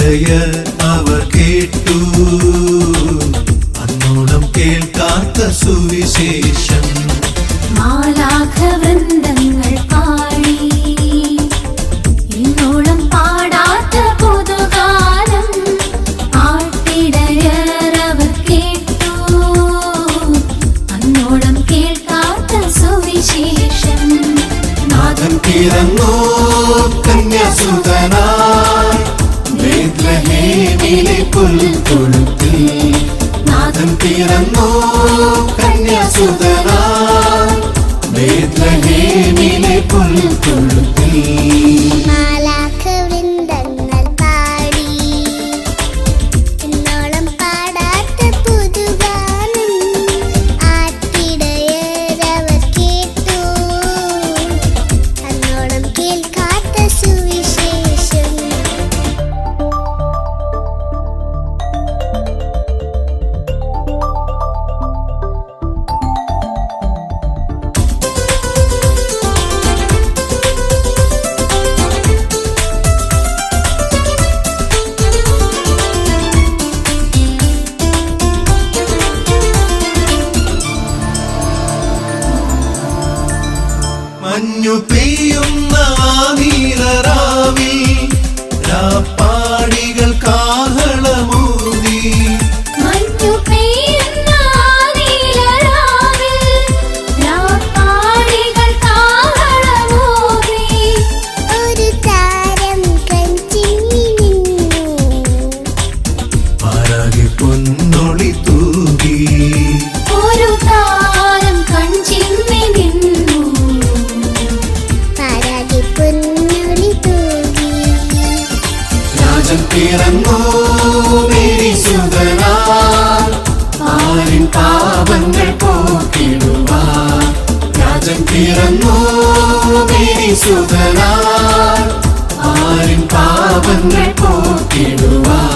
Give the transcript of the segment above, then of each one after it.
ഇടയർ അവർ കേട്ടു അന്നോളം കേൾക്കാത്ത സുവിശേഷം. മാലാഖ വൃന്ദങ്ങൾ പാടി ഇന്നോളം പാടാത്ത പുതുഗാനം. ആട്ടിടയർ അവർ കേട്ടു അന്നോളം കേൾക്കാത്ത സുവിശേഷം. നാഥൻ പിറന്നു കന്യാസുതനായി ബേത്ലഹേമിലെ പുൽത്തൊഴുത്തിൽ. നാഥൻ പിറന്നു കന്യാസുതനായി ബേത്ലഹേമിലെ പുൽത്തൊഴുത്തിൽ. മാലാഖ വൃന്ദങ്ങൾ പാടി ഇന്നോളം പാടാത്ത പുതുഗാനം. ആട്ടിടയർ അവർ കേട്ടു അന്നോളം കേൾക്കാത്ത സുവിശേഷം. മഞ്ഞു പെയ്യുന്ന നീലരാവിൽ രാപ്പാടികൾ കാഹളമൂതി. മഞ്ഞു പെയ്യുന്ന നീലരാവിൽ രാപ്പാടികൾ കാഹളമൂതി. ഒരു താരം കൺചിമ്മി നിന്നു പാരാകെ പൊന്നൊളി തൂകി. ഒരു താരം കൺചിമ്മി നിന്നു പാരാകെ പൊന്നൊളി തൂകി. രാജൻ പിറന്നു മേരിസുതനായി ആരിൻ പാപങ്ങൾ പോക്കിടുവാൻ. രാജൻ പിറന്നു മേരിസുതനായി ആരിൻ പാപങ്ങൾ പോക്കിടുവാൻ.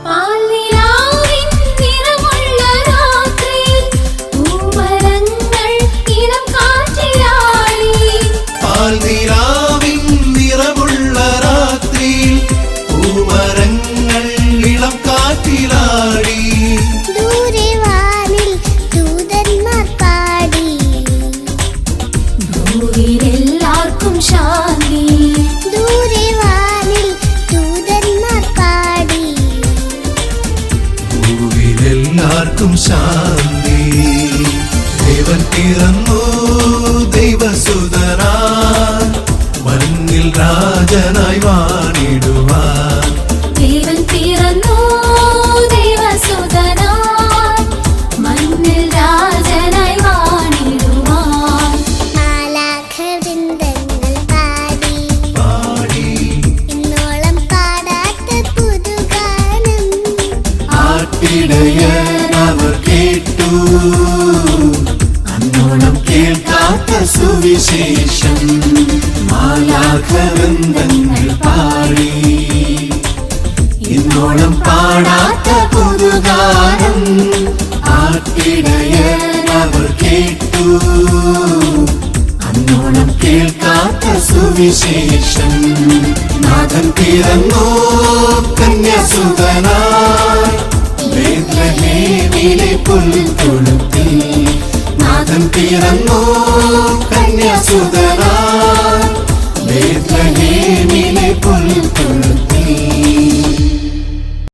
പാൽനിലാവിൻ നിറമുള്ള രാത്രിയിൽ പൂമരങ്ങൾ ഇളം കാറ്റിലാടി. പാൽനിലാവിൻ നിറമുള്ള രാത്രിയിൽ പൂമരങ്ങൾ ഇളം കാറ്റിലാടി. ദൂരെ വാനിൽ ദൂതന്മാർ പാടി. ഭൂവിലെല്ലാവർക്കും ശാന്തി. ദൂരെ വാനിൽ ദൂതന്മാർ പാടി. ഭൂവിലെല്ലാവർക്കും ശാന്തി. ദേവൻ പിറന്നു ദൈവസുതനായി മണ്ണിൽ രാജനായി വാണിടുവാൻ. ദേവൻ പിറന്നു ദൈവസുതനായി മണ്ണിൽ രാജനായി വാണിടുവാൻ. മാലാഖ വൃന്ദങ്ങൾ പാടി പാടി ഇന്നോളം പാടാത്ത പുതുഗാനം. ആട്ടിടയർ അവർ കേട്ടു അന്നോളം കേൾക്കാത്ത സുവിശേഷം. മാലാഖ വൃന്ദങ്ങൾ പാടി ഇന്നോളം പാടാത്ത പുതുഗാനം. ആട്ടിടയർ അവർ കേട്ടു അന്നോളം കേൾക്കാത്ത സുവിശേഷം. നാഥൻ പിറന്നു കന്യാസുതനായി ബേത്ലഹേമിലെ പുൽത്തൊഴുത്തിൽ. നാഥൻ പിറന്നു